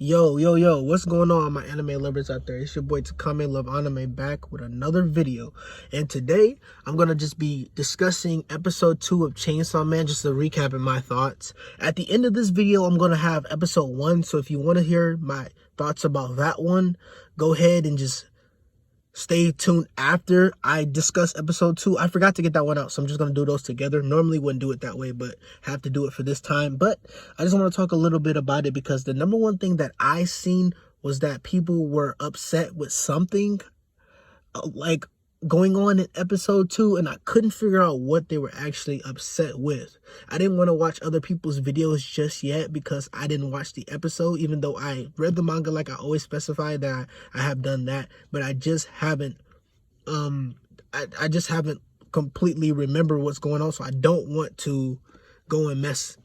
Yo, what's going on, my anime lovers out there? It's your boy Takame Love Anime back with another video. And today, I'm going to just be discussing episode 2 of Chainsaw Man, just to recap my thoughts. At the end of this video, I'm going to have episode 1, so if you want to hear my thoughts about that one, go ahead and just stay tuned after I discuss episode 2. I forgot to get that one out, so I'm just going to do those together. Normally wouldn't do it that way, but have to do it for this time. But I just want to talk a little bit about it because the number one thing that I seen was that people were upset with something like going on in episode 2, and I couldn't figure out what they were actually upset with. I didn't want to watch other people's videos just yet because I didn't watch the episode, even though I read the manga like I always specify that I have done that, but I just haven't I just haven't completely remembered what's going on, so I don't want to go and mess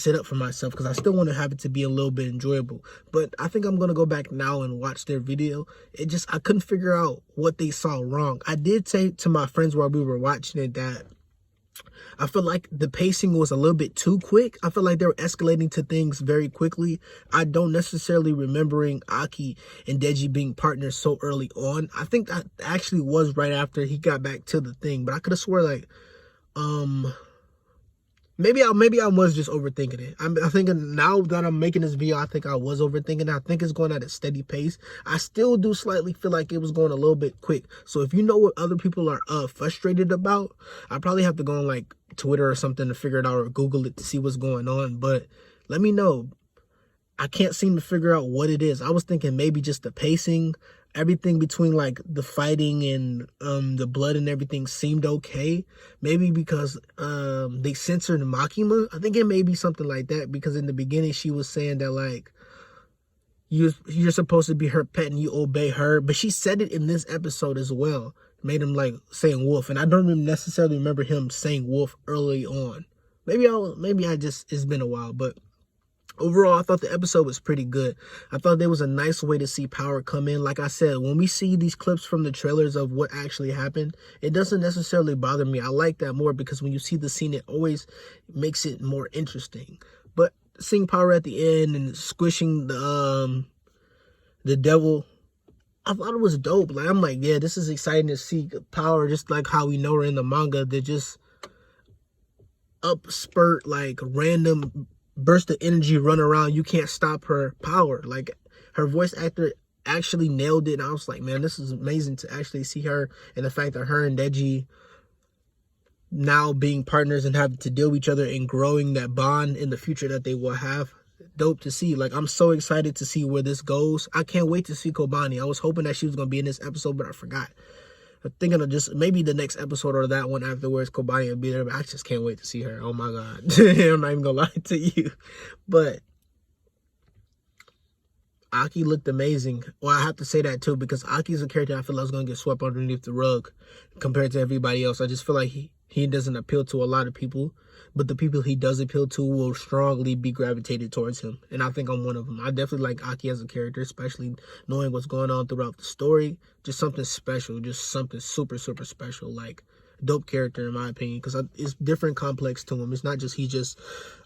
it up for myself because I still want to have it to be a little bit enjoyable. But I think I'm going to go back now and watch their video. I couldn't figure out what they saw wrong. I did say to my friends while we were watching it that I feel like the pacing was a little bit too quick. I feel like they were escalating to things very quickly. I don't necessarily remembering Aki and Deji being partners so early on. I think that actually was right after he got back to the thing, but I could have swore like maybe I was just overthinking it. I'm thinking now that I'm making this video, I think I was overthinking it. I think it's going at a steady pace. I still do slightly feel like it was going a little bit quick. So if you know what other people are frustrated about, I probably have to go on like Twitter or something to figure it out, or Google it to see what's going on. But let me know. I can't seem to figure out what it is. I was thinking maybe just the pacing, everything between like the fighting and the blood and everything seemed okay. Maybe because they censored Makima. I think it may be something like that, because in the beginning she was saying that like you're supposed to be her pet and you obey her, but she said it in this episode as well. Made him like saying wolf, and I don't even necessarily remember him saying wolf early on. Maybe it's been a while, but overall, I thought the episode was pretty good. I thought there was a nice way to see power come in. Like I said, when we see these clips from the trailers of what actually happened, it doesn't necessarily bother me. I like that more because when you see the scene, it always makes it more interesting. But seeing power at the end and squishing the devil, I thought it was dope. Like, I'm like, yeah, this is exciting to see power, just like how we know her in the manga. They just upspurt like random burst of energy, run around, you can't stop her power. Like, her voice actor actually nailed it, and I was like, man, this is amazing to actually see her, and the fact that her and Deji now being partners and having to deal with each other and growing that bond in the future that they will have. Dope to see. Like, I'm so excited to see where this goes. I can't wait to see Kobani. I was hoping that she was going to be in this episode, but I forgot. I'm thinking of just maybe the next episode or that one afterwards, Kobani will be there, but I just can't wait to see her. Oh my god. I'm not even gonna lie to you. But Aki looked amazing. Well, I have to say that too, because Aki's a character I feel like is gonna get swept underneath the rug compared to everybody else. I just feel like he doesn't appeal to a lot of people, but the people he does appeal to will strongly be gravitated towards him, and I think I'm one of them. I definitely like Aki as a character, especially knowing what's going on throughout the story. Just something special, just something super special. Like, dope character in my opinion, because it's different complex to him. It's not just he's just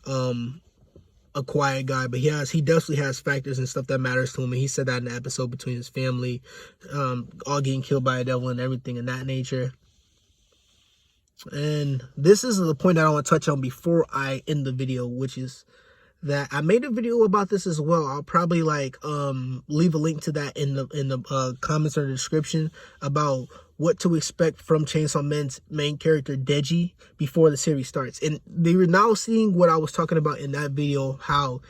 a quiet guy, but he definitely has factors and stuff that matters to him, and he said that in the episode between his family all getting killed by a devil and everything in that nature. And this is the point that I want to touch on before I end the video, which is that I made a video about this as well. I'll probably like leave a link to that in the comments or the description about what to expect from Chainsaw Man's main character Deji before the series starts. And they're now seeing what I was talking about in that video, how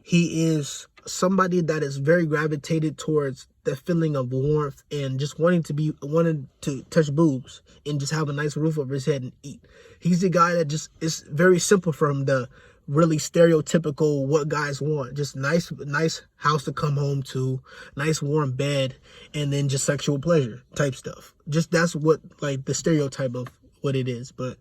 he is somebody that is very gravitated towards the feeling of warmth and just wanting to touch boobs and just have a nice roof over his head and eat. He's the guy that just, it's very simple for him, the really stereotypical what guys want, just nice house to come home to, nice warm bed, and then just sexual pleasure type stuff. Just that's what, like, the stereotype of what it is. But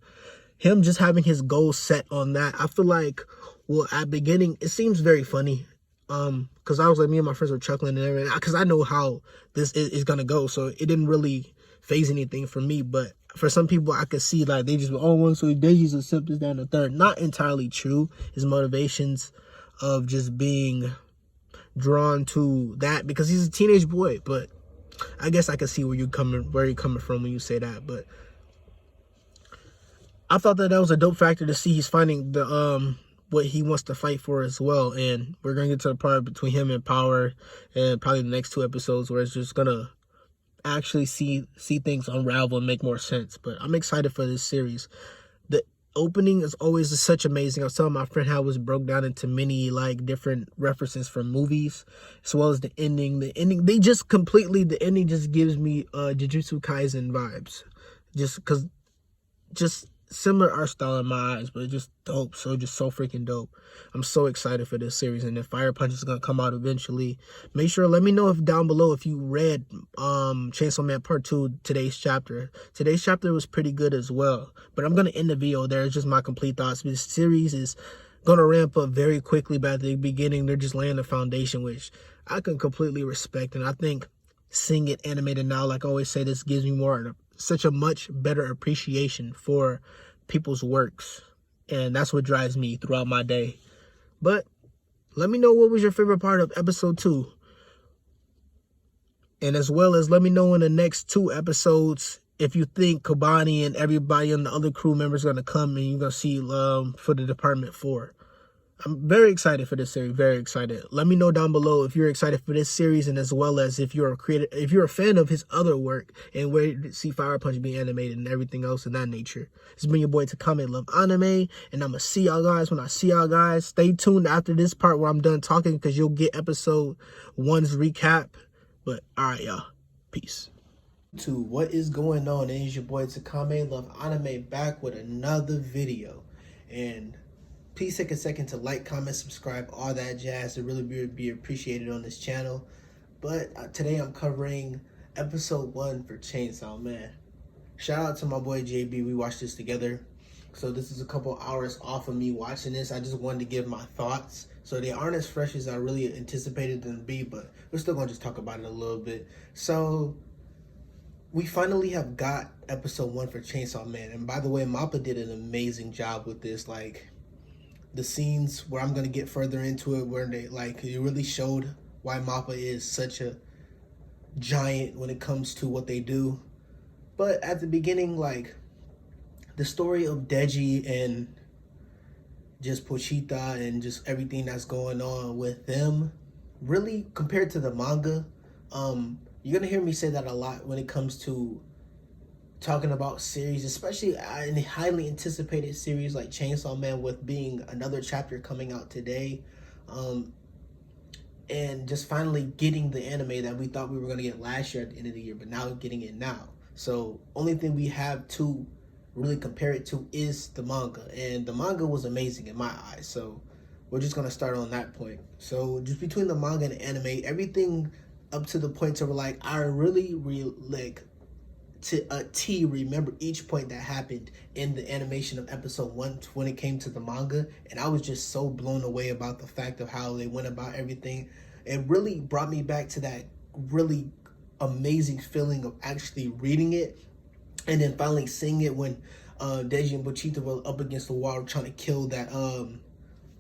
him just having his goals set on that, I feel like, well, at beginning it seems very funny, because I was like, me and my friends were chuckling and everything, because I know how this is gonna go, so it didn't really phase anything for me. But for some people, I could see like they just, oh, one, so Deji's a simp, this, that, and the third. Not entirely true. His motivations of just being drawn to that because he's a teenage boy. But I guess I can see where you're coming from when you say that. But I thought that was a dope factor to see he's finding the what he wants to fight for as well. And we're gonna get to the part between him and Power, and probably the next 2 episodes where it's just gonna actually see things unravel and make more sense. But I'm excited for this series. The opening is always such amazing. I was telling my friend how it was broke down into many like different references from movies, as well as the ending. The ending just gives me Jujutsu Kaisen vibes, just similar art style in my eyes, but just dope. So freaking dope. I'm so excited for this series, and if Fire Punch is gonna come out eventually, make sure let me know if down below if you read Chainsaw Man Part 2, today's chapter. Today's chapter was pretty good as well. But I'm gonna end the video there. It's just my complete thoughts. This series is gonna ramp up very quickly, but at the beginning they're just laying the foundation, which I can completely respect. And I think seeing it animated now, like I always say, this gives me such a much better appreciation for people's works, and that's what drives me throughout my day. But let me know what was your favorite part of episode 2, and as well as let me know in the next 2 episodes if you think Kobani and everybody and the other crew members are going to come and you're going to see for the Department 4. I'm very excited for this series, very excited. Let me know down below if you're excited for this series, and as well as if you're a fan of his other work and where you see Fire Punch being animated and everything else of that nature. It's been your boy Takame Love Anime, and I'm gonna see y'all guys when I see y'all guys. Stay tuned after this part where I'm done talking, because you'll get episode 1's recap. But alright, y'all, peace. To what is going on? It is your boy Takame Love Anime back with another video, and please take a second to like, comment, subscribe, all that jazz. It really be appreciated on this channel. But today I'm covering episode 1 for Chainsaw Man. Shout out to my boy JB. We watched this together. So this is a couple hours off of me watching this. I just wanted to give my thoughts. So they aren't as fresh as I really anticipated them to be, but we're still going to just talk about it a little bit. So we finally have got episode 1 for Chainsaw Man. And by the way, Mappa did an amazing job with this. Like, the scenes where I'm going to get further into it, where it really showed why Mappa is such a giant when it comes to what they do. But at the beginning, like, the story of Deji and just Pochita and just everything that's going on with them, really compared to the manga, you're going to hear me say that a lot when it comes to talking about series, especially in a highly anticipated series like Chainsaw Man, with being another chapter coming out today, and just finally getting the anime that we thought we were going to get last year at the end of the year, but now getting it now. So only thing we have to really compare it to is the manga, and the manga was amazing in my eyes. So we're just going to start on that point. So just between the manga and the anime, everything up to the point where like I really like to a T remember each point that happened in the animation of episode 1 when it came to the manga, and I was just so blown away about the fact of how they went about everything. It really brought me back to that really amazing feeling of actually reading it and then finally seeing it when Deji and Pochita were up against the wall trying to kill that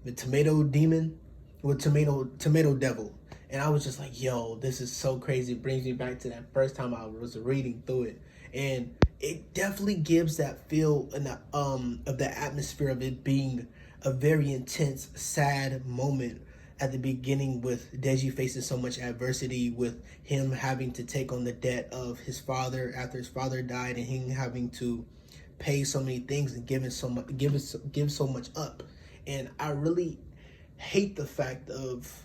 the tomato demon or tomato devil. And I was just like, yo, this is so crazy. It brings me back to that first time I was reading through it. And it definitely gives that feel and of the atmosphere of it being a very intense, sad moment at the beginning, with Deji facing so much adversity, with him having to take on the debt of his father after his father died, and him having to pay so many things and give so much up. And I really hate the fact of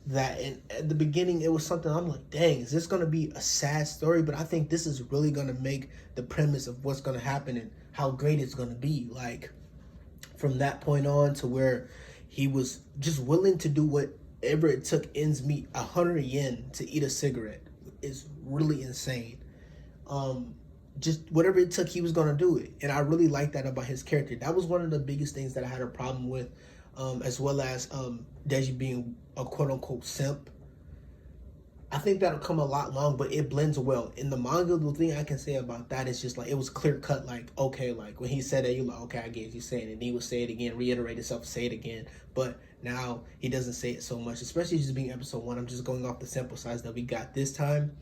that. And at the beginning it was something I'm like, dang, is this going to be a sad story? But I think this is really going to make the premise of what's going to happen and how great it's going to be. Like, from that point on to where he was just willing to do whatever it took, ends meet, 100 yen to eat a cigarette, is really insane. Just whatever it took, he was going to do it. And I really like that about his character. That was one of the biggest things that I had a problem with, as well as Deji being a quote-unquote simp. I think that'll come a lot long, but it blends well. In the manga, the thing I can say about that is just like it was clear cut. Like, okay, like when he said it, you're like, okay, I get you saying it. And he would say it again, reiterate himself, say it again. But now he doesn't say it so much, especially just being episode 1. I'm just going off the sample size that we got this time.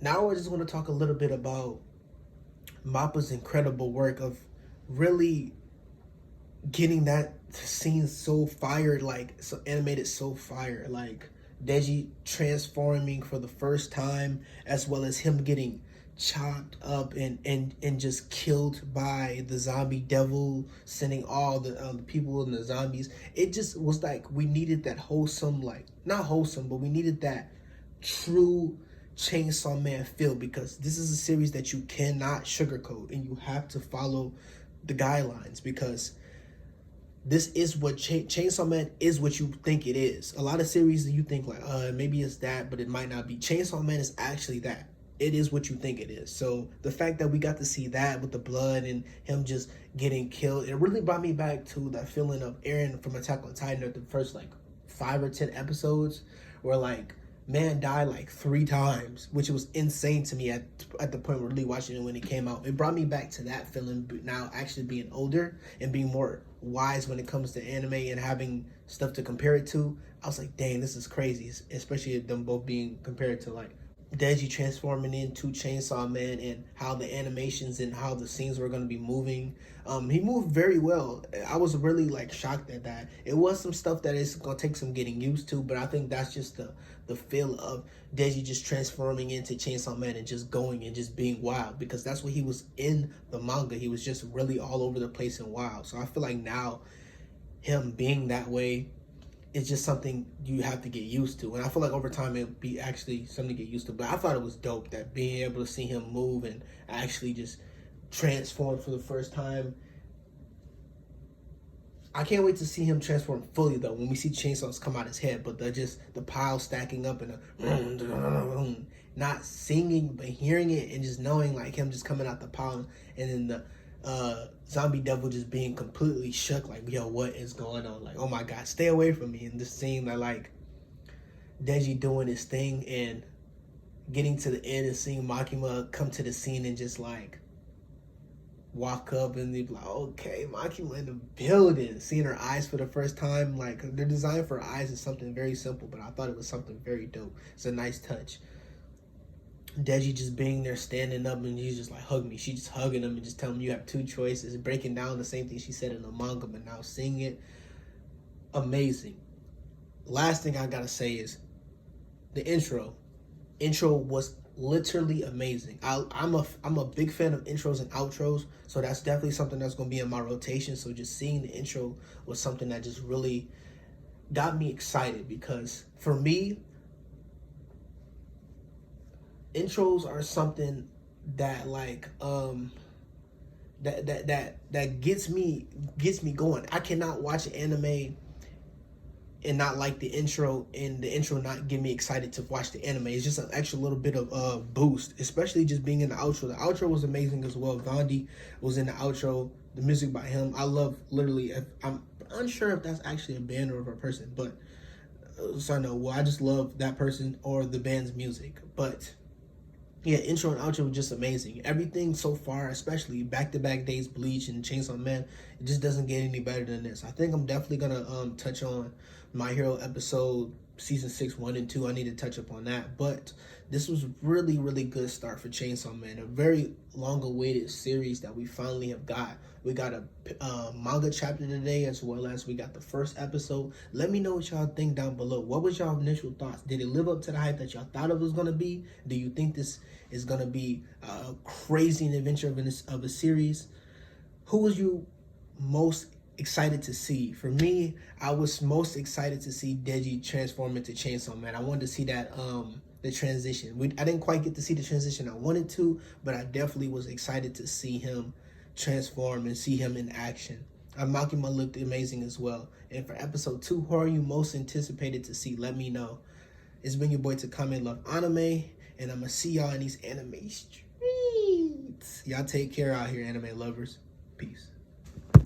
Now I just want to talk a little bit about Mappa's incredible work of really getting that scene so fired, like so animated, so fire, like Deji transforming for the first time, as well as him getting chopped up and just killed by the zombie devil, sending all the people and the zombies. It just was like we needed that wholesome, like not wholesome, but we needed that true Chainsaw Man feel, because this is a series that you cannot sugarcoat and you have to follow the guidelines, because this is what Chainsaw Man is, what you think it is. A lot of series you think like, maybe it's that, but it might not be. Chainsaw Man is actually that. It is what you think it is. So the fact that we got to see that with the blood and him just getting killed, it really brought me back to that feeling of Eren from Attack on Titan at the first like 5 or 10 episodes, where like man died like 3 times, which was insane to me at the point where really watching it when it came out. It brought me back to that feeling now, actually being older and being more wise when it comes to anime and having stuff to compare it to. I was like, dang, this is crazy, especially them both being compared to like Deji transforming into Chainsaw Man and how the animations and how the scenes were going to be moving. He moved very well. I was really like shocked at that. It was some stuff that is going to take some getting used to, but I think that's just the feel of Deji just transforming into Chainsaw Man and just going and just being wild, because that's what he was in the manga. He was just really all over the place and wild. So I feel like now him being that way, it's just something you have to get used to. And I feel like over time it'll be actually something to get used to. But I thought it was dope that being able to see him move and actually just transform for the first time. I can't wait to see him transform fully though, when we see chainsaws come out his head, but the pile stacking up and not singing but hearing it and just knowing like him just coming out the pile, and then the zombie devil just being completely shook, like, yo, what is going on? Like, oh my god, stay away from me. And this scene that like Deji doing his thing and getting to the end and seeing Makima come to the scene and just like walk up and be like, okay, Makima in the building. Seeing her eyes for the first time, like their design for her eyes is something very simple, but I thought it was something very dope. It's a nice touch. Deji just being there, standing up, and he's just like, hug me. She's just hugging him and just telling him you have 2 choices, breaking down the same thing she said in the manga, but now seeing it, amazing. Last thing I gotta say is the intro. Intro was literally amazing. I'm a big fan of intros and outros, so that's definitely something that's gonna be in my rotation. So just seeing the intro was something that just really got me excited, because for me, intros are something that like that gets me going. I cannot watch an anime and not like the intro, and the intro not get me excited to watch the anime. It's just an extra little bit of boost, especially just being in the outro. The outro was amazing as well. Gandhi was in the outro, the music by him. I love, literally, I'm unsure if that's actually a band or a person, but so I know, well, I just love that person or the band's music. But yeah, intro and outro were just amazing. Everything so far, especially back-to-back days, Bleach and Chainsaw Man, it just doesn't get any better than this. I think I'm definitely gonna touch on My Hero episode season 6, 1 and 2. I need to touch up on that. But this was really, really good start for Chainsaw Man. A very long-awaited series that we finally have got. We got a manga chapter today, as well as we got the first episode. Let me know what y'all think down below. What was y'all initial thoughts? Did it live up to the hype that y'all thought it was going to be? Do you think this is going to be a crazy adventure of a series? Who was you most excited to see? For me, I was most excited to see Deji transform into Chainsaw Man. I wanted to see that the transition. I didn't quite get to see the transition I wanted to, but I definitely was excited to see him transform and see him in action. Makima looked amazing as well. And for episode 2, who are you most anticipated to see? Let me know. It's been your boy Takame Love Anime, and I'm gonna see y'all in these anime streets. Y'all take care out here, anime lovers. Peace.